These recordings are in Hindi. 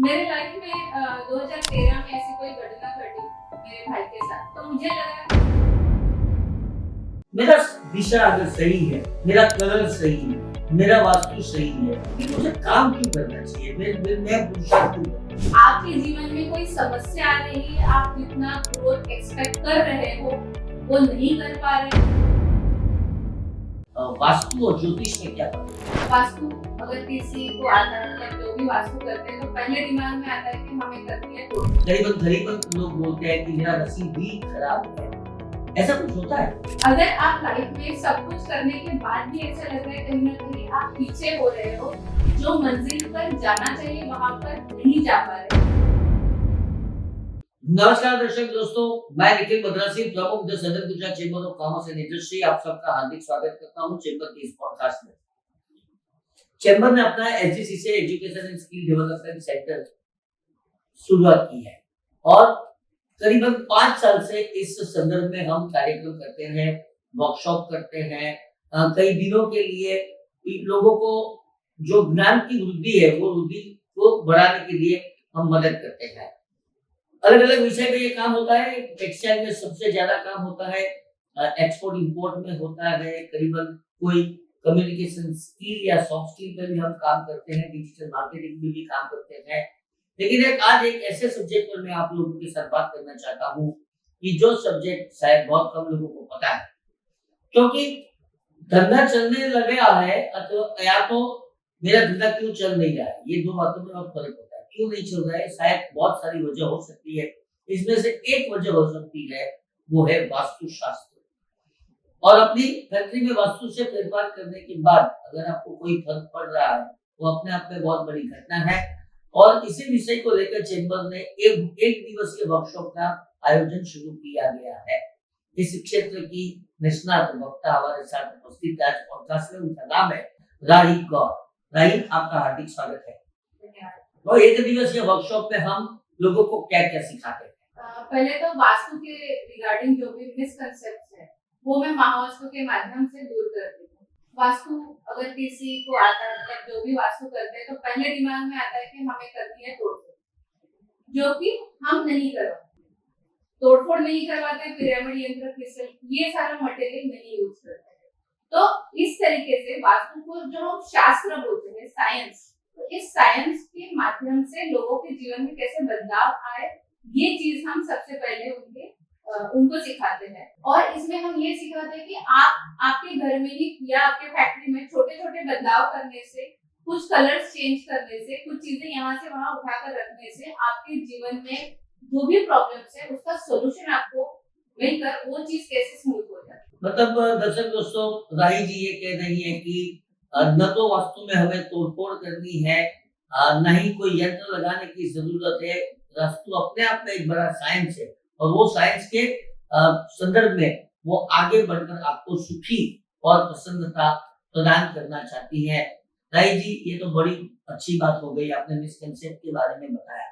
मेरे लाइफ में 2013 में ऐसी कोई घटना घटी मेरे भाई के साथ, तो मुझे लगा मेरा दिशा अगर सही है, मेरा कलर सही है, मेरा वास्तु सही है, फिर मुझे काम क्यों करना चाहिए? मैं पुरुषार्थ क्यों करूं? आपके जीवन में कोई समस्या आ रही है, आप जितना ग्रोथ एक्सपेक्ट कर रहे हो वो नहीं कर पा रहे। वास्तु और ज्योतिष में क्या फर्क है? वास्तु अगर किसी को आता है या जो भी वास्तु करते हैं तो पहले दिमाग में आता है कि हमें करनी है तो करीबन लोग बोलते हैं कि मेरा नसीब भी खराब है। ऐसा कुछ होता है? अगर आप लाइफ में सब कुछ करने के बाद भी ऐसा लग रहा है कहीं ना कहीं आप पीछे हो रहे हो, जो मंजिल पर जाना चाहिए वहां पर नहीं जा पा रहे। नमस्कार दर्शक दोस्तों, मैं निखिल मद्रासी, प्रमुख द सदर Gujarat chamber of commerce and industry, आप सबका हार्दिक स्वागत करता हूं चेंबर के इस पॉडकास्ट में। चेंबर ने अपना एचजीसी से education and skill development centre शुरुआत की है और करीबन 5 साल से इस संदर्भ में हम कार्यक्रम करते हैं, वर्कशॉप करते हैं। कई दिनों के लिए लोगों को जो ज्ञान की वृद्धि है वो वृद्धि को बढ़ाने के लिए हम मदद करते हैं। अलग अलग विषय पे ये काम होता है। टेक्सटाइल में सबसे ज्यादा काम होता है, एक्सपोर्ट इंपोर्ट में होता है, करीबन कोई कम्युनिकेशन स्किल या सॉफ्ट स्किल पे भी हम काम करते हैं, डिजिटल मार्केटिंग में भी काम करते हैं। लेकिन आज एक ऐसे सब्जेक्ट पर मैं आप लोगों के साथ बात करना चाहता हूँ कि जो सब्जेक्ट शायद बहुत कम लोगों को पता है, क्योंकि धंधा चलने लगा है अथवा या तो मेरा धंधा क्यों चल नहीं रहा है, ये दो बातों में बहुत फर्क होता है। क्यों नहीं चल रहा है, शायद बहुत सारी वजह हो सकती है। इसमें से एक वजह हो सकती है वो है वास्तुशास्त्र। और अपनी फैक्ट्री में वास्तु से फेरफार करने के बाद अगर आपको कोई फर्क पड़ रहा है वो अपने आप में बहुत बड़ी घटना है। और इसी विषय को लेकर चेंबर ने एक दिवसीय वर्कशॉप का आयोजन शुरू किया गया है। इस क्षेत्र की निष्णात वक्ता हमारे साथ उपस्थित आज पॉडकास्ट में, उनका नाम है राही कौर। राही, आपका हार्दिक स्वागत है। तो एक दिवसीय वर्कशॉप में हम लोगों को क्या क्या सिखाते हैं? पहले तो वास्तु के रिगार्डिंग जो भी मिसकंसेप्ट है वो मैं महावास्तु के माध्यम से दूर करती हूँ। वास्तु अगर किसी को आता है या जो भी वास्तु करते हैं तो पहले दिमाग में आता है कि हमें करनी है तोड़फोड़, जो कि हम नहीं करवाते। तोड़फोड़ नहीं करवाते, पिरामिड यंत्र क्रिस्टल ये सारा मटेरियल नहीं यूज करते हैं। तो इस तरीके से वास्तु को जो हम शास्त्र बोलते हैं, साइंस, तो इस साइंस के माध्यम से लोगों के जीवन में कैसे बदलाव आए ये चीज हम सबसे पहले उनको सिखाते हैं। और इसमें हम ये सिखाते हैं कि आप आपके घर में ही या आपके फैक्ट्री में छोटे छोटे बदलाव करने से, कुछ कलर्स चेंज करने से, कुछ चीजें यहाँ से वहां उठाकर रखने से आपके जीवन में जो भी प्रॉब्लम्स है उसका सोल्यूशन आपको मिलकर वो चीज कैसे स्मूथ हो जाए। मतलब दर्शक दोस्तों, राही जी ये कह रही है कि न तो वास्तु में हमें तोड़फोड़ करनी है, न ही कोई यंत्र लगाने की जरूरत है। वास्तु अपने आप में एक बड़ा साइंस है और वो साइंस के संदर्भ में वो आगे बढ़कर आपको सुखी और प्रसन्नता प्रदान करना चाहती है। राही जी, ये तो बड़ी अच्छी बात हो गई, आपने मिसकंसेप्ट के बारे में बताया।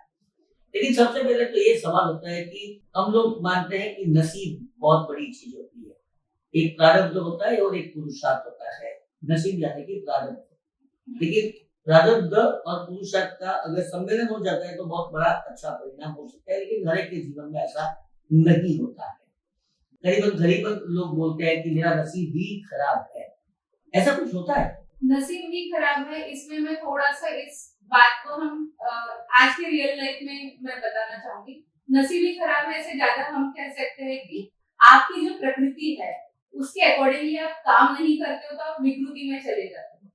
लेकिन सबसे पहले तो ये सवाल होता है कि हम लोग मानते हैं कि नसीब बहुत बड़ी चीज होती है। एक प्रारब्ध होता है और एक पुरुषार्थ होता है। नसीब यानी कि प्रारब्ध। लेकिन प्रारब्ध और पुरुषार्थ का अगर सम्मेलन हो जाता है तो बहुत बड़ा अच्छा परिणाम हो सकता है, लेकिन हर एक के जीवन में ऐसा नहीं होता है। करीबन लोग बोलते हैं कि मेरा नसीब ही खराब है। ऐसा कुछ होता है? नसीब ही खराब है, इसमें मैं थोड़ा सा इस बात को हम आज के रियल लाइफ में मैं बताना चाहूंगी। नसीब ही खराब है ऐसे ज्यादा हम कह सकते हैं कि आपकी जो प्रकृति है उसके अकॉर्डिंगली आप काम नहीं करते हो तो आप विकृति में चले जाते हो।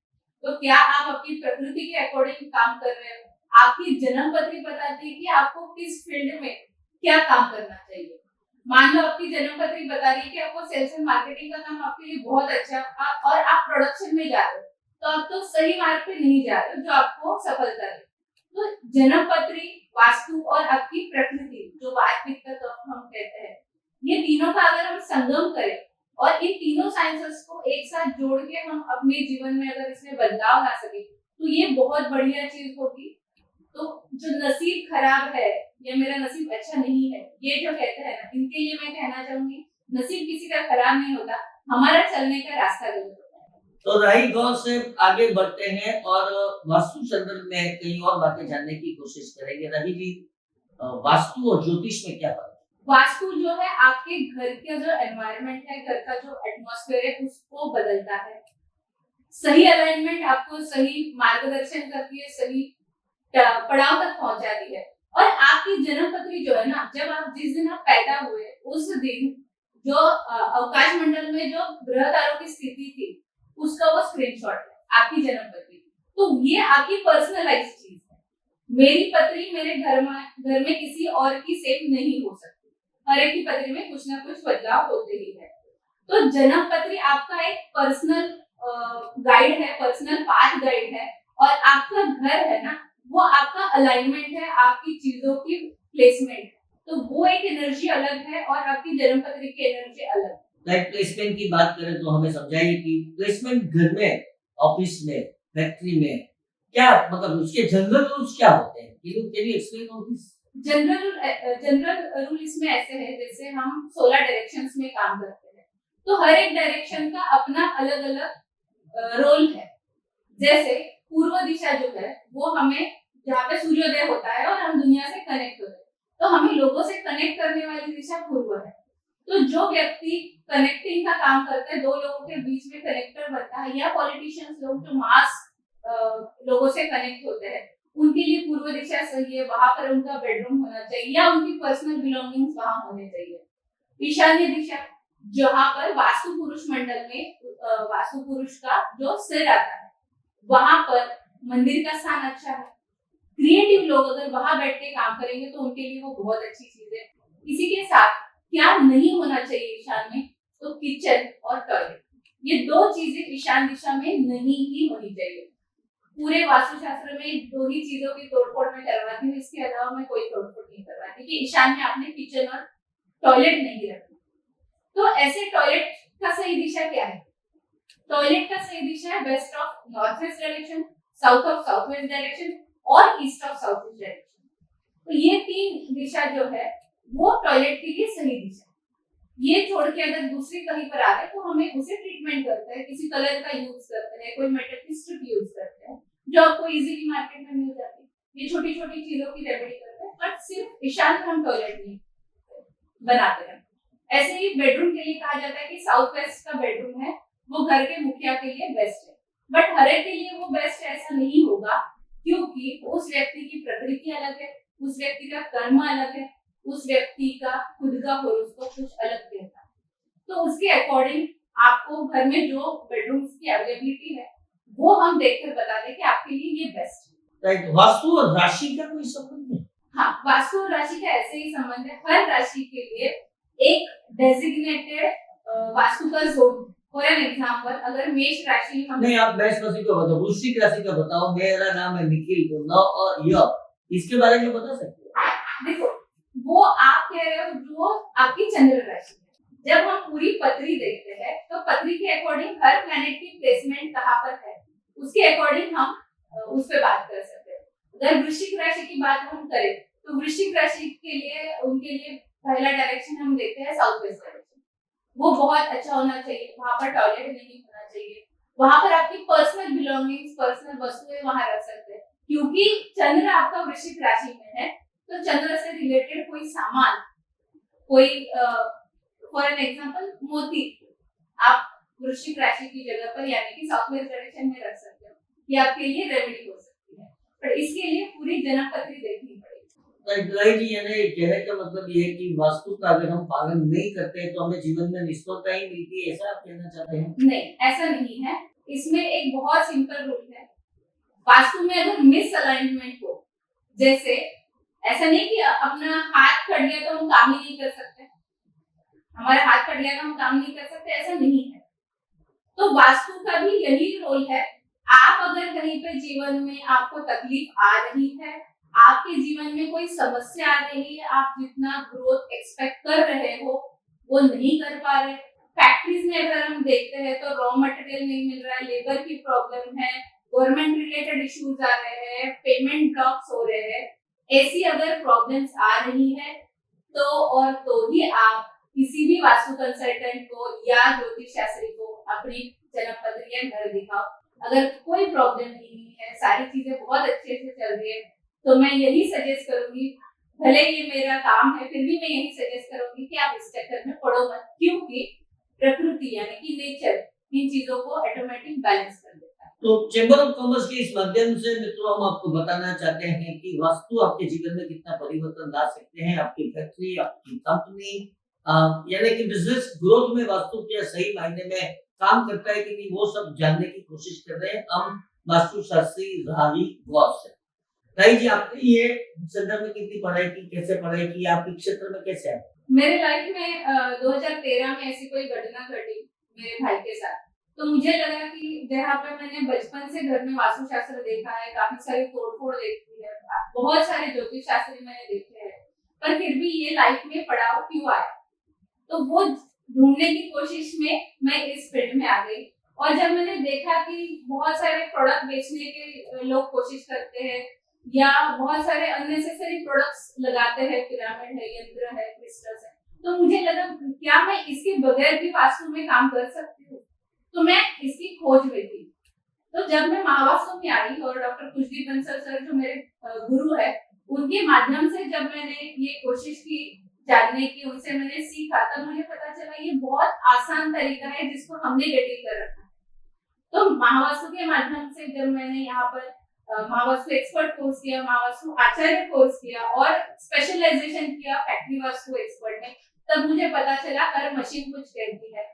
तो क्या आप अपनी प्रकृति के अकॉर्डिंग काम कर रहे हो? आपकी जन्म पत्री बताती है कि आपको किस फील्ड में क्या काम करना चाहिए। मान लो आपकी जन्म पत्री बता रही है कि आपको सेल्स एंड मार्केटिंग का काम आपके लिए बहुत अच्छा और आप प्रोडक्शन में जा रहे हो, तो आप तो सही मार्ग पे नहीं जा रहे हो जो आपको सफलता दे। तो जन्म पत्री, वास्तु और आपकी प्रकृति जो वास्तविक तो हम कहते हैं, ये तीनों का अगर हम संगम करें और इन तीनों साइंसेस को एक साथ जोड़ के हम अपने जीवन में अगर इसमें बदलाव ला सके तो ये बहुत बढ़िया चीज होगी। तो जो नसीब खराब है या मेरा नसीब अच्छा नहीं है, ये जो कहते हैं ना, इनके लिए मैं कहना चाहूंगी नसीब किसी का खराब नहीं होता, हमारा चलने का रास्ता गलत होता है। तो रही गौर से आगे बढ़ते हैं और वास्तु संदर्भ में कई और बातें जानने की कोशिश करेंगे। रवि जी, वास्तु और ज्योतिष में क्या फर्क है? वास्तु जो है आपके घर का जो एनवायरनमेंट है, घर का जो एटमॉस्फेयर है उसको बदलता है। सही अलाइनमेंट आपको सही मार्गदर्शन करती है, सही पड़ाव तक पहुंचाती है। और आपकी जन्म पत्री जो है ना, जब आप जिस दिन आप पैदा हुए उस दिन जो अवकाश मंडल में जो ग्रह तारों की स्थिति थी उसका वो स्क्रीनशॉट है आपकी जन्म पत्री। तो ये आपकी पर्सनलाइज चीज है। मेरी पत्री मेरे घर में किसी और की सेम नहीं हो सकती। हर एक की पत्री में कुछ ना कुछ बदलाव होते ही है। तो जन्म पत्री आपका एक पर्सनल गाइड है, पर्सनल पाथ गाइड है। और आपका घर है ना, वो आपका अलाइनमेंट है, आपकी चीजों की प्लेसमेंट है। तो वो एक एनर्जी अलग है और आपकी जन्म पत्री की एनर्जी अलग है। लाइक प्लेसमेंट की बात करें तो हमें समझाइए कि प्लेसमेंट घर में, ऑफिस में, फैक्ट्री में क्या मतलब उसके जनरल रूल्स क्या होते हैं? Can you explain all this? General rule इसमें ऐसे है, जैसे हम 16 डायरेक्शंस में काम करते हैं, तो हर एक डायरेक्शन का अपना अलग अलग रोल है। जैसे पूर्व दिशा जो है वो हमें, जहाँ पे सूर्योदय होता है और हम दुनिया से कनेक्ट होते हैं, तो हमें लोगों से कनेक्ट करने वाली दिशा पूर्व है। तो जो व्यक्ति कनेक्टिंग का काम करता है, दो लोगों के बीच में कनेक्टर बनता है, या पॉलिटिशियंस लोग जो मास लोगों से कनेक्ट होते हैं, उनके लिए पूर्व दिशा सही है। वहां पर उनका बेडरूम होना चाहिए या उनकी पर्सनल बिलोंगिंग्स वहां होने चाहिए। ईशान्य दिशा, जहाँ पर वास्तु पुरुष मंडल में वास्तु पुरुष का जो सिर आता है, वहां पर मंदिर का स्थान अच्छा है। क्रिएटिव लोग अगर वहां बैठ के काम करेंगे तो उनके लिए वो बहुत अच्छी चीज है। इसी के साथ क्या नहीं होना चाहिए ईशान में, तो किचन और टॉयलेट, ये दो चीजें ईशान दिशा में नहीं ही होनी चाहिए। पूरे वास्तुशास्त्र में दो ही चीजों की तोड़फोड़ में करवाती हूँ, इसके अलावा मैं कोई तोड़फोड़ नहीं करवाती कि ईशान में आपने किचन और टॉयलेट नहीं रखना। तो ऐसे टॉयलेट का सही दिशा क्या है? टॉयलेट का सही दिशा है west of north west direction, south of south west direction और east of south east direction. तो ये तीन दिशा जो है वो टॉयलेट के लिए सही दिशा है। ये छोड़ के अगर दूसरी कहीं पर आ रहे तो हमें उसे ट्रीटमेंट करते हैं, किसी कलर का यूज करते हैं, कोई मेटल की स्ट्रिप यूज करते हैं जो आपको इजीली मार्केट में मिल जाती है। ये छोटी छोटी चीजों की रेमेडी करते हैं, बट सिर्फ ईशान में हम टॉयलेट नहीं बनाते हैं। ऐसे ही बेडरूम के लिए कहा जाता है कि साउथ वेस्ट का बेडरूम है वो घर के मुखिया के लिए बेस्ट है, बट हर एक के लिए वो बेस्ट ऐसा नहीं होगा, क्योंकि उस व्यक्ति की प्रकृति अलग है, उस व्यक्ति का कर्म अलग है, उस व्यक्ति का खुद का होरोस्कोप कुछ अलग कहता है। तो उसके अकॉर्डिंग आपको घर में जो बेडरूम्स की अवेलेबिलिटी है वो हम देखकर बता दें कि आपके लिए ये बेस्ट है। राइट, वास्तु और राशि का कोई संबंध है? हाँ, वास्तु और राशि का ऐसे ही संबंध है। हर राशि के लिए एक डेजिग्नेटेड वास्तु का जोन। फॉर एन एग्जांपल, अगर मेष राशि हम नहीं, आप मेष राशि का बताओ, वृश्चिक राशि का बताओ। मेरा नाम है निखिल, तो न और य, इसके बारे में बता सकते हो? देखो, वो आप कह रहे हो जो आपकी चंद्र राशि है। जब हम पूरी पत्री देखते हैं तो पत्री के अकॉर्डिंग हर प्लैनेट की प्लेसमेंट कहाँ पर है उसके अकॉर्डिंग हम उस पर बात कर सकते हैं। अगर वृश्चिक राशि की बात हम करें तो वृश्चिक राशि के लिए उनके लिए पहला डायरेक्शन हम देखते हैं साउथ वेस्ट डायरेक्शन। वो बहुत अच्छा होना चाहिए, वहां पर टॉयलेट नहीं होना चाहिए, वहां पर आपकी पर्सनल बिलोंगिंग्स, पर्सनल वस्तुएं वहां रख सकते हैं, क्योंकि चंद्र आपका वृश्चिक राशि में है। तो चंद्र से रिलेटेड कोई सामान, कोई फॉर एन एग्जांपल मोती आप वृश्चिक राशि की जगह पर यानी कि साउथ वेस्ट डायरेक्शन में रख सकते हो, ये आपके लिए रेमेडी हो सकती है, पर इसके लिए पूरी जन्म पत्री देखनी पड़ेगी। राइट, यानी कहने का मतलब ये है कि वास्तु का अगर हम पालन नहीं करते हैं तो हमें जीवन में निष्फलता ही मिलती है, ऐसा आप कहना चाहते हैं? नहीं, ऐसा नहीं है। इसमें एक बहुत सिंपल रूल है। वास्तु में अगर मिस अलाइनमेंट हो, जैसे ऐसा नहीं कि अपना हाथ कट गया तो हम काम ही नहीं कर सकते, हमारा हाथ कट गया तो हम काम नहीं कर सकते, ऐसा नहीं है। तो वास्तु का भी यही रोल है। आप अगर कहीं पे जीवन में आपको तकलीफ आ रही है, आपके जीवन में कोई समस्या आ रही है, आप जितना ग्रोथ एक्सपेक्ट कर रहे हो वो नहीं कर पा रहे, फैक्ट्रीज में अगर हम देखते हैं तो रॉ मटेरियल नहीं मिल रहा है, लेबर की प्रॉब्लम है, गवर्नमेंट रिलेटेड इश्यूज आ रहे हैं, पेमेंट ड्रॉप्स हो रहे हैं, ऐसी अगर प्रॉब्लम्स आ रही है तो और तो ही आप किसी भी वास्तु कंसल्टेंट को या ज्योतिष शास्त्री को अपनी जन्मपत्र या घर दिखाओ, अगर कोई प्रॉब्लम नहीं है, सारी चीजें बहुत अच्छे से चल रही है, तो मैं यही सजेस्ट करूंगी, भले ये मेरा काम है फिर भी मैं यही सजेस्ट करूंगी कि आप इस चक्कर में पड़ो मत, क्योंकि प्रकृति यानी कि नेचर इन चीजों को ऑटोमेटिक बैलेंस कर देता है। तो चैम्बर ऑफ कॉमर्स के इस माध्यम से मित्रों हम आपको बताना चाहते हैं कि वास्तु आपके जीवन में कितना परिवर्तन ला सकते हैं। आपकी फैक्ट्री, आपकी कंपनी, यानी कि बिजनेस ग्रोथ में वास्तु क्या सही मायने में काम करता है कि नहीं, वो सब जानने की कोशिश कर रहे हैं हम वास्तु शास्त्री राही गौर से। राही जी, आपने ये संदर्भ में कितनी पढ़ाई की, कैसे पढ़ाई की, आपके क्षेत्र में कैसे है? मेरे लाइफ में 2013 में ऐसी कोई घटना घटी मेरे भाई के साथ, तो मुझे लगा कि जहाँ पे मैंने बचपन से घर में वास्तु शास्त्र देखा है, काफी सारी तोड़फोड़ देखी है, बहुत सारे ज्योतिष शास्त्री मैंने देखे हैं, पर फिर भी ये लाइफ में पड़ाव क्यों आया, तो वो ढूंढने की कोशिश में मैं इस फील्ड में आ गई। और जब मैंने देखा कि बहुत सारे प्रोडक्ट बेचने के लोग कोशिश करते हैं या बहुत सारे अननेसेसरी प्रोडक्ट्स लगाते हैं, पिरामिड है, यंत्र है, क्रिस्टल्स है, तो मुझे लगा क्या मैं इसके बगैर भी वास्तु में काम कर सकती हूँ, तो मैं इसकी खोज में थी। तो जब मैं महावास्तु में आई और डॉक्टर खुशदीप बंसल सर जो मेरे गुरु है, उनके माध्यम से जब मैंने ये कोशिश की जानने की, उनसे मैंने सीखा, तब मुझे पता चला ये बहुत आसान तरीका है जिसको हमने डेटिंग कर रखा है। तो महावास्तु के माध्यम से जब मैंने यहाँ पर महावास्तु एक्सपर्ट कोर्स किया, महावास्तु आचार्य कोर्स किया और स्पेशलाइजेशन किया फैक्ट्री वास्तु एक्सपर्ट में, तब मुझे पता चला हर मशीन कुछ कहती है।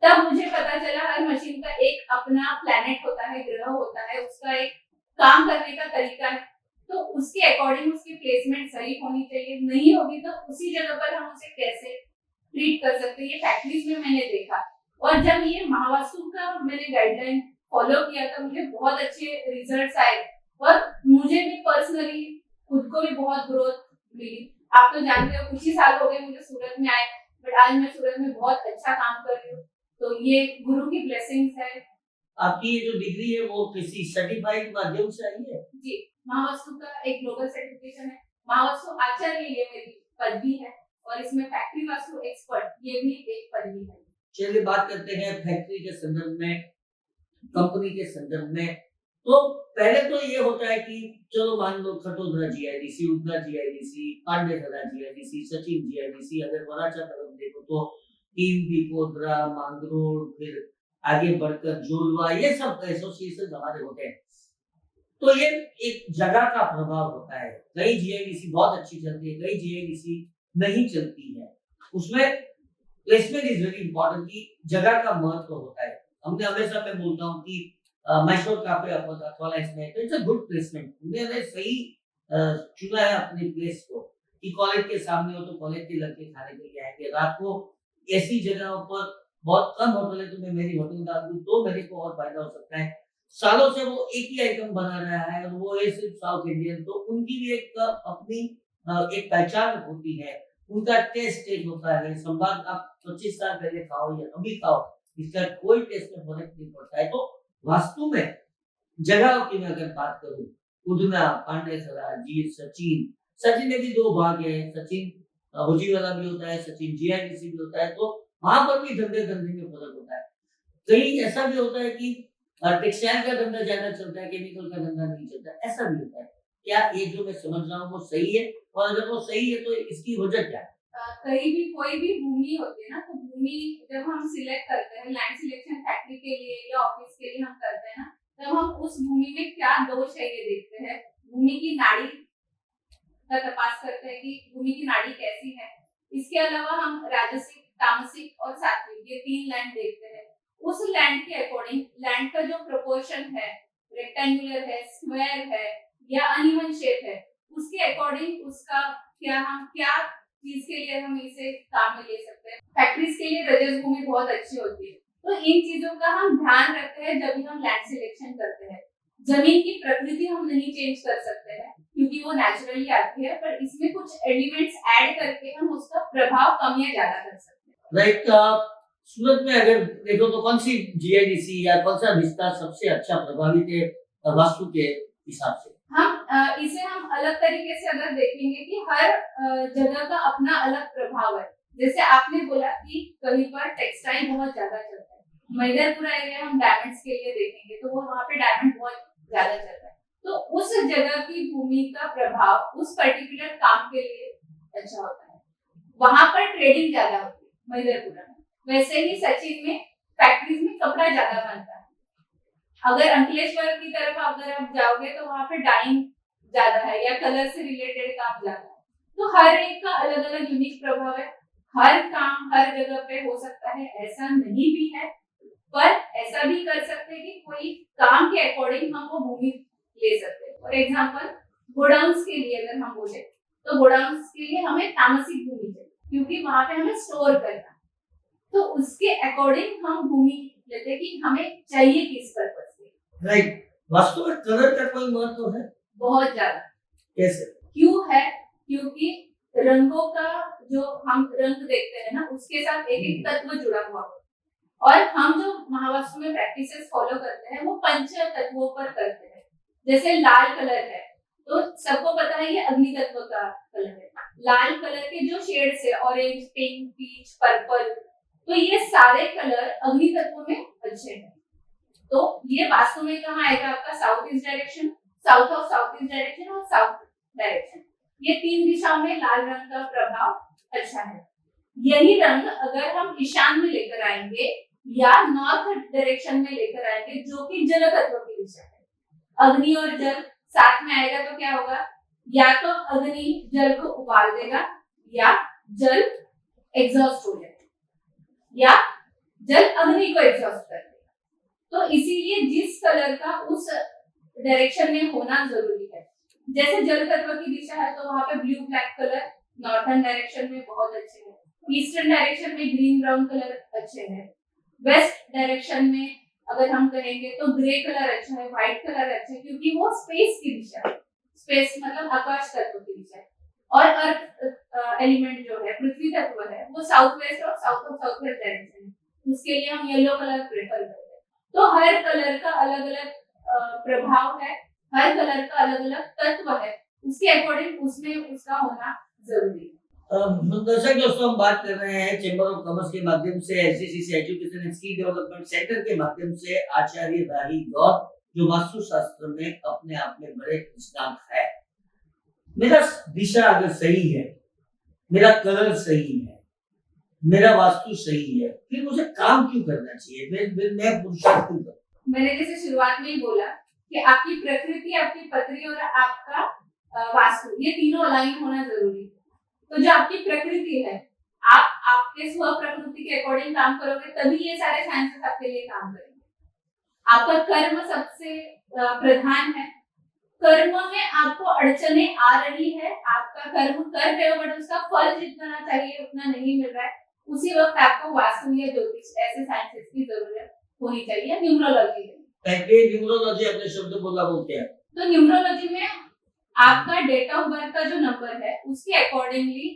तब मुझे पता चला हर मशीन का एक अपना प्लैनेट होता है, ग्रह होता है, उसका एक काम करने का तरीका है, तो उसके अकॉर्डिंग उसकी प्लेसमेंट सही होनी चाहिए, नहीं होगी तो उसी जगह पर हम उसे कैसे ट्रीट कर सकते हैं, ये फैक्ट्रीज में मैंने देखा। और जब ये महावास्तु का मैंने गाइडलाइन फॉलो किया था, मुझे बहुत अच्छे रिजल्ट्स आए और मुझे भी पर्सनली खुद को भी बहुत ग्रोथ मिली। आप तो जानते हो कुछ ही साल हो गए मुझे सूरत में आए, बट आज मैं सूरत में बहुत अच्छा काम कर रही हूँ, तो ये गुरु की ब्लेसिंग्स है। आपकी ये जो डिग्री है वो किसी सर्टिफाइड माध्यम से आई है? जी, महावास्तु का एक ग्लोबल सर्टिफिकेशन है, महावास्तु आचार्य ये मेरी पदवी है और इसमें फैक्ट्री वास्तु एक्सपर्ट ये भी एक पदवी है। चलिए बात करते हैं फैक्ट्री के संदर्भ में, कंपनी के संदर्भ में। तो पहले तो ये होता है कि चलो मान लो Khatodara GIDC, Udhna GIDC, Pandesara GIDC, Sachin GIDC, अगर वराछा तरफ देखो तो टीम पीकोद्रा, मांगरोल, फिर आगे बढ़कर जोलवा, ये सब एसोसिएशन हमारे होते हैं। तो ये एक जगह का प्रभाव होता है, कई जीआईडीसी बहुत अच्छी चलती है, कई जीआईडीसी नहीं चलती है, उसमें प्लेसमेंट इज वेरी इंपॉर्टेंट की जगह का महत्व होता है। हमने हमेशा मैं बोलता हूँ कि मैसूर काफे अथवा इसमें तो इट्स अ गुड प्लेसमेंट, उन्होंने सही चुना है अपने प्लेस को कि कॉलेज के सामने हो तो कॉलेज के लड़के खाने के लिए आएंगे, रात को ऐसी जगहों पर बहुत कम होटल है, तो मैं मेरी होटल डाल दूं तो मेरे को और फायदा हो सकता है। सालों से वो एक ही आइटम बना रहा है और वो है सिर्फ साउथ इंडियन, तो उनकी भी एक अपनी एक पहचान होती है, उनका टेस्ट एक होता है। संवाद आप 25 साल पहले खाओ या अभी खाओ, इसका कोई टेस्ट में फर्क नहीं पड़ता है। तो वास्तु में जगह की मैं अगर बात करूं, उदना, पांडेसरा, जी, सचिन में भी दो भाग है, सचिन होजी वाला भी होता है, सचिन जीआईडीसी भी होता है, तो वहां पर भी धंधे में फर्क होता है। कहीं ऐसा भी होता है कि टेक्सटाइल का धंधा ज्यादा चलता है, केमिकल का धंधा नहीं चलता, ऐसा भी होता है। क्या ये जो मैं समझ रहा हूँ वो सही है, और अगर वो सही है तो इसकी वजह क्या है? कहीं भी कोई भी भूमि होती है ना, तो भूमि जब हम सिलेक्ट करते हैं, लैंड सिलेक्शन फैक्ट्री के लिए या ऑफिस के लिए हम करते हैं ना, तब हम उस भूमि में क्या दोष है ये देखते हैं, भूमि की नाड़ी का तपास करते हैं कि भूमि की नाड़ी कैसी है। इसके अलावा हम राजसिक, तामसिक और सात्विक ये 3 लैंड देखते हैं। उस लैंड के अकॉर्डिंग लैंड का जो प्रोपोर्शन है, रेक्टेंगुलर है, स्क्वायर है या अनइवन शेप है, उसके अकॉर्डिंग उसका क्या चीज के लिए हम इसे काम में ले सकते हैं। फैक्ट्रीज के लिए रजस भूमि बहुत अच्छी होती है, तो इन चीजों का हम ध्यान रखते हैं जब भी हम लैंड सिलेक्शन करते हैं। जमीन की प्रकृति हम नहीं चेंज कर सकते हैं क्योंकि वो नेचुरली आती है, पर इसमें कुछ एलिमेंट्स ऐड करके हम उसका प्रभाव कम या ज्यादा कर सकते हैं। राइट। सूरत में अगर देखो तो कौन सी जीआईडीसी या कौन सा विस्तार सबसे अच्छा प्रभावित है वास्तु के हिसाब से? इसे हम अलग तरीके से अगर देखेंगे कि हर जगह का अपना अलग प्रभाव है, जैसे आपने बोला कि कहीं पर टेक्सटाइल बहुत ज्यादा चलता है, मैदरपुरा एरिया हम डायमंड्स के लिए देखेंगे तो वो वहाँ पे डायमंड बहुत ज्यादा चलता है, तो उस जगह की भूमि का प्रभाव उस पर्टिकुलर काम के लिए अच्छा होता है, वहां पर ट्रेडिंग ज्यादा होती है मैदरपुरा में। वैसे ही सचिन में फैक्ट्रीज में कपड़ा ज्यादा बनता है। अगर अंकलेश्वर की तरफ अगर आप जाओगे तो वहां पे डाइंग ज्यादा है या कलर से रिलेटेड काम ज्यादा है। तो हर एक का अलग अलग यूनिक प्रभाव है, हर काम हर जगह पे हो सकता है ऐसा नहीं भी है, पर ऐसा भी कर सकते हैं कि कोई काम के अकॉर्डिंग हम वो भूमि ले सकते हैं। फॉर एग्जाम्पल गोडाउन्स के लिए अगर हम बोले तो गोडाउन्स के लिए हमें तामसिक भूमि चाहिए क्योंकि वहां पे हमें स्टोर करना, तो उसके अकॉर्डिंग हम भूमि लेते हैं कि हमें चाहिए किस पर्पज से। राइट। वास्तव में कलर का कोई महत्व है? बहुत ज्यादा। कैसे? क्यों है? क्योंकि रंगों का जो हम रंग देखते हैं ना उसके साथ एक एक तत्व जुड़ा हुआ होता है, और हम जो महावास्तु में प्रैक्टिसेस फॉलो करते हैं वो पंच तत्वों पर करते हैं। जैसे लाल कलर है तो सबको पता है ये अग्नि तत्व का कलर है, लाल कलर के जो शेड्स है ऑरेंज, पिंक, पीच, पर्पल, तो ये सारे कलर अग्नि तत्व में अच्छे हैं। तो ये वास्तु में कहाँ आएगा आपका? South east direction, south of south east direction और साउथ डायरेक्शन, ये तीन दिशाओं में लाल रंग का प्रभाव अच्छा है। यही रंग अगर हम ईशान में लेकर आएंगे या नॉर्थ डायरेक्शन में लेकर आएंगे जो कि जल तत्व की दिशा है, अग्नि और जल साथ में आएगा तो क्या होगा? या तो अग्नि जल को उबाल देगा या जल एग्जॉस्ट हो जाएगा या जल अग्नि को एग्जॉस्ट कर देगा। तो इसीलिए जिस कलर का उस डायरेक्शन में होना जरूरी है। जैसे जल तत्व की दिशा है तो वहां पे blue black colour northern direction में बहुत अच्छे हैं, ईस्टर्न डायरेक्शन में ग्रीन ब्राउन कलर अच्छे हैं, वेस्ट डायरेक्शन में अगर हम कहेंगे तो ग्रे कलर अच्छा है, व्हाइट कलर अच्छा है क्योंकि वो स्पेस की दिशा है, स्पेस मतलब आकाश तत्व की दिशा है। और अर्थ एलिमेंट जो है पृथ्वी तत्व है वो साउथ वेस्ट और south of south west direction है, उसके लिए हम येलो कलर प्रेफर करते हैं। तो हर कलर का अलग अलग प्रभाव है, हर कलर का अलग अलग तत्व है, उसके अकॉर्डिंग उसमें उसका होना जरूरी है। दर्शक दोस्तों, हम बात कर रहे हैं चेंबर ऑफ कॉमर्स के माध्यम से HGCC education and skill development centre के माध्यम से आचार्य राही गौर, जो वास्तु शास्त्र में अपने आप में बड़े निष्णात है। मेरा दिशा अगर सही है, मेरा कलर सही है, मेरा वास्तु सही है, फिर मुझे काम क्यों करना चाहिए? मैं पुरुषार्थ क्यों करूं? मैंने जैसे शुरुआत में ही बोला कि आपकी प्रकृति, आपकी पत्री और आपका वास्तु, ये तीनों अलाइन होना जरूरी है। तो जो आपकी प्रकृति है, आप आपके स्व प्रकृति के अकॉर्डिंग काम करोगे तभी ये सारे साइंसेस आपके लिए काम करेंगे। आपका कर्म सबसे प्रधान है, कर्म में आपको अड़चने आ रही है, आपका कर्म कर रहे हो बट उसका फल जितना चाहिए उतना नहीं मिल रहा है, उसी वक्त आपको वास्तु या ज्योतिष ऐसे साइंसेस की जरूरत होनी चाहिए। न्यूमरोलॉजी न्यूमरोलॉजी अपने शब्द बोला वो क्या है? तो न्यूमरोलॉजी में आपका डेट ऑफ बर्थ का जो नंबर है उसके अकॉर्डिंगली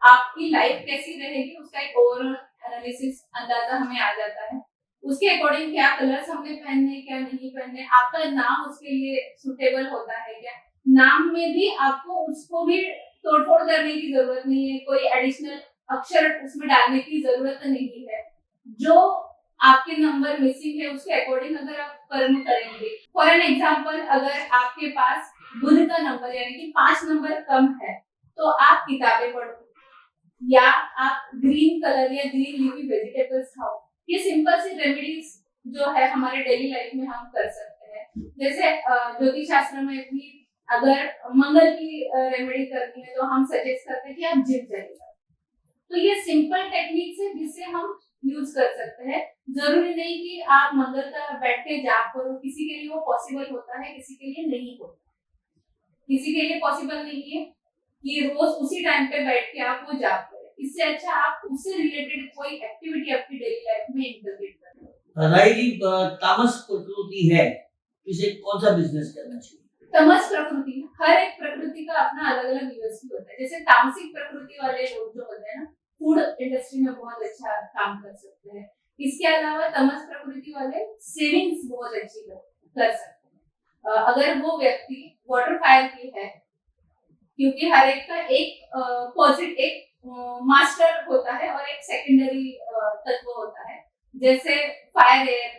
आपकी लाइफ कैसी रहेगी उसका एक ओवरऑल एनालिसिस अंदाजा हमें आ जाता है। उसके अकॉर्डिंग क्या कलर्स हमने पहनने क्या नहीं पहनने, आपका नाम उसके लिए सुटेबल होता है क्या, नाम में भी आपको उसको भी तोड़फोड़ करने की जरूरत नहीं है, कोई एडिशनल अक्षर उसमें डालने की जरूरत नहीं है। जो आपके नंबर मिसिंग है उसके अकॉर्डिंग अगर आप कर्म करेंगे, फॉर एन एग्जाम्पल अगर आपके पास बुध का नंबर यानी कि 5 नंबर कम है तो आप किताबें पढ़ो या आप ग्रीन कलर या ग्रीन लीफी वेजिटेबल्स खाओ। ये सिंपल सी रेमेडीज जो है हमारे डेली लाइफ में हम कर सकते हैं। जैसे ज्योतिष शास्त्र में भी अगर मंगल की रेमेडी करनी है तो हम सजेस्ट करते हैं कि आप जिम जाइए। तो ये सिंपल टेक्निक्स है जिससे हम यूज कर सकते हैं। जरूरी नहीं कि आप मंगल का बैठ के जाप करो, किसी के लिए वो पॉसिबल होता है, किसी के लिए नहीं होता। किसी के लिए पॉसिबल नहीं है कि रोज उसी टाइम पे बैठ के आप वो जाप करें, इससे अच्छा आप उससे रिलेटेड कोई एक्टिविटी अपनी डेली लाइफ में इंटीग्रेट करें। राई जी, तामस प्रकृति है, इसे कौन सा बिजनेस करना चाहिए? तमस प्रकृति, हर एक प्रकृति का अपना अलग अलग यूएसपी होता है। जैसे तामसिक प्रकृति वाले लोग जो होते हैं ना, फूड इंडस्ट्री में बहुत अच्छा काम कर सकते हैं। इसके अलावा तमस प्रकृति वाले सेविंग्स बहुत अच्छी कर सकते हैं। अगर वो व्यक्ति वाटर फायर की है, क्योंकि हर एक का एक पॉजिटिव एक मास्टर होता है और एक सेकेंडरी तत्व होता है, जैसे फायर एयर,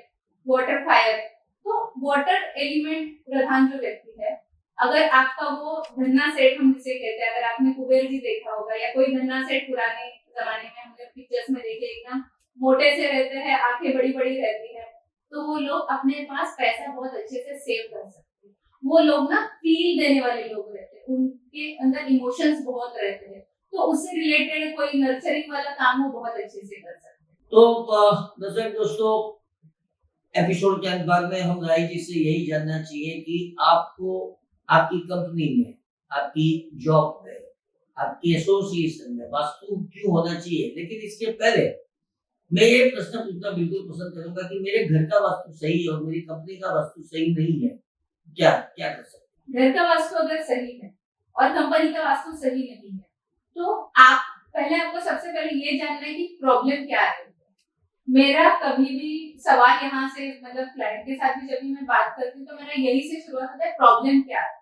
वाटर फायर। तो वाटर एलिमेंट प्रधान जो व्यक्ति है, अगर आपका वो धन्ना सेठ हम जिसे कहते हैं, अगर आपने कुबेर जी देखा होगा या कोई धन्ना सेठ पुराने जमाने में हमने पिक्चर्स में देखे, एकदम मोटे से रहते हैं, आंखें बड़ी बड़ी रहती है, तो वो लोग अपने पास पैसा बहुत अच्छे से सेव कर सकते हैं। वो लोग ना फील देने वाले लोग रहते हैं, उनके अंदर इमोशंस बहुत रहते हैं, तो उससे रिलेटेड कोई नर्चरिंग वाला काम वो बहुत अच्छे से कर सकते हैं। तो दर्शक दोस्तों, एपिसोड के अंत भाग में हम राय जी से यही जानना चाहिए कि आपको आपकी कंपनी में, आपकी जॉब में, आपकी एसोसिएशन में वास्तु क्यों होना चाहिए। लेकिन इसके पहले मैं ये प्रश्न पूछना बिल्कुल पसंद करूंगा कि मेरे घर का वास्तु सही है और मेरी कंपनी का वास्तु सही नहीं है, क्या क्या कर सकते घर का वास्तु अगर सही है और कंपनी का वास्तु सही नहीं है, तो आपको सबसे पहले ये जानना है कि प्रॉब्लम क्या है। मेरा कभी भी सवाल यहाँ से, मतलब क्लाइंट के साथ भी जब भी मैं बात करती हूँ, तो मेरा यही से शुरुआत होता है, प्रॉब्लम क्या है।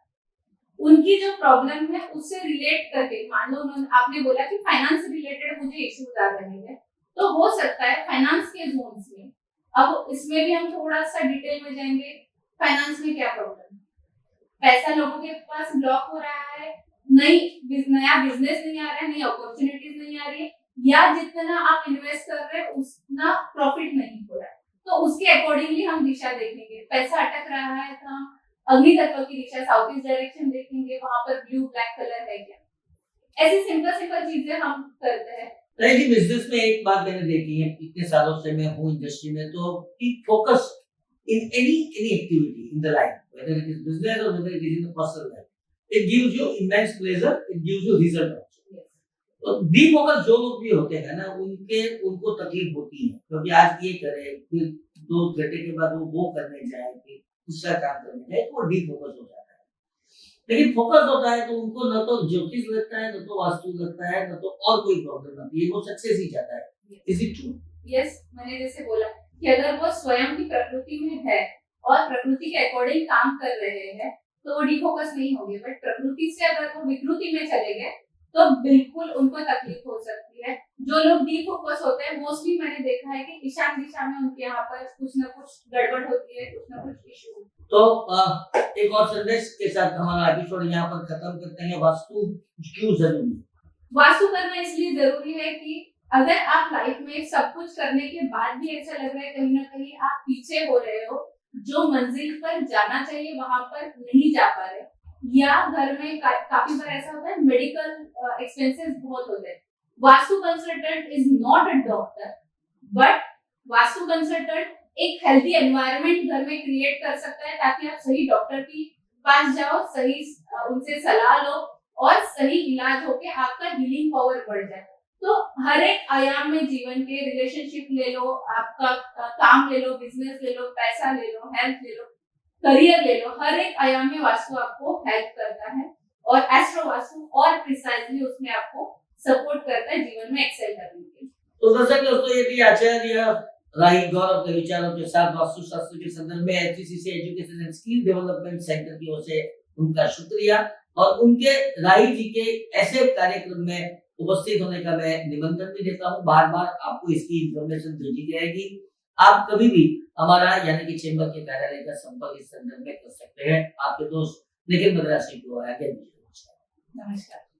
उनकी जो प्रॉब्लम है उससे रिलेट करके, मान लो आपने बोला कि फाइनेंस से रिलेटेड मुझे इश्यूज आ रहे हैं, तो हो सकता है फाइनेंस के जोन्स में, अब इसमें भी हम थोड़ा सा डिटेल में जाएंगे, फाइनेंस में क्या प्रॉब्लम है, पैसा लोगों के पास ब्लॉक हो रहा है, नया बिजनेस नहीं आ रहा है, नई अपॉर्चुनिटीज नहीं आ रही है, या जितना आप इन्वेस्ट कर रहे हैं उतना प्रॉफिट नहीं हो रहा है, तो उसके अकॉर्डिंगली हम दिशा देखेंगे। पैसा अटक रहा है तो हम अग्नि तत्व की दिशा, साउथ ईस्ट डायरेक्शन देखेंगे, वहां पर ब्लू ब्लैक कलर है क्या। ऐसी सिंपल चीजें हम करते हैं। जी, बिजनेस में एक बात मैंने देखी है, इतने सालों से मैं हूँ इंडस्ट्री में, तो की focus in any activity in the life, whether it is business or whether it is in the personal life, it gives you immense pleasure, it gives you result also. तो डिफोकस जो लोग भी होते हैं ना, उनको तकलीफ होती है, क्योंकि आज ये करे, फिर 2 घंटे के बाद वो करने जाए, फिर दूसरा काम करने जाए, तो वो डिफोकस हो जाता है। लेकिन फोकस होता है तो उनको न तो ज्योतिष लगता है, न तो वास्तु लगता है, न तो और कोई प्रॉब्लम आती है, वो सक्सेस ही जाता है। Is it true? यस, मैंने जैसे बोला कि अगर वो स्वयं की प्रकृति में है और प्रकृति के अकॉर्डिंग काम कर रहे हैं, तो वो डिफोकस नहीं होंगे। बट प्रकृति से अगर वो विकृति में चले गए, तो बिल्कुल उनको तकलीफ हो सकती है। जो लोग डिफोकस होते हैं, मोस्टली मैंने देखा है कि ईशान दिशा में उनके यहाँ पर कुछ न कुछ गड़बड़ होती है, कुछ न कुछ इशू। तो एक और संदेश के साथ हमारा एपिसोड यहाँ पर खत्म करते हैं। वास्तु क्यों जरूरी है? वास्तु करना इसलिए जरूरी है कि अगर आप लाइफ में सब कुछ करने के बाद भी ऐसा लग रहा है कहीं ना कहीं आप पीछे हो रहे हो, जो मंजिल पर जाना चाहिए वहां पर नहीं जा पा रहे, या घर में काफी बार ऐसा होता है मेडिकल एक्सपेंसेस बहुत होते हैं। Vastu consultant is not a doctor, but vastu consultant एक हेल्दी एनवायरनमेंट घर में क्रिएट कर सकता है, ताकि आप सही डॉक्टर के पास जाओ, सही उनसे सलाह लो और सही इलाज होके आपका हीलिंग पावर बढ़ जाए। तो हर एक आयाम में जीवन के, रिलेशनशिप ले लो, आपका काम ले लो, बिजनेस ले लो, पैसा ले लो, हेल्थ ले लो, करियर ले लो, हर एक आयाम में वास्तु आपको हेल्प करता है और एस्ट्रो वास्तु और प्रिसाइजली उसमें आपको सपोर्ट करता है जीवन में एक्सेल करने के लिए। तो दर्शक दोस्तों, ये भी आचार्य राही गौरव के विचारों के साथ वास्तु शास्त्र के संदर्भ में HECC education and skill development centre की ओर से उनका शुक्रिया और उनके राही जी के ऐसे कार्यक्रम में उपस्थित होने का मैं निमंत्रण भी देता हूँ। बार बार आपको इसकी इंफॉर्मेशन भेजी जाएगी। आप कभी भी हमारा यानी कि चेंबर के कार्यालय का संपर्क इस संदर्भ में कर सकते हैं। आपके दोस्त निखिल मद्रासी को आगे। नमस्कार।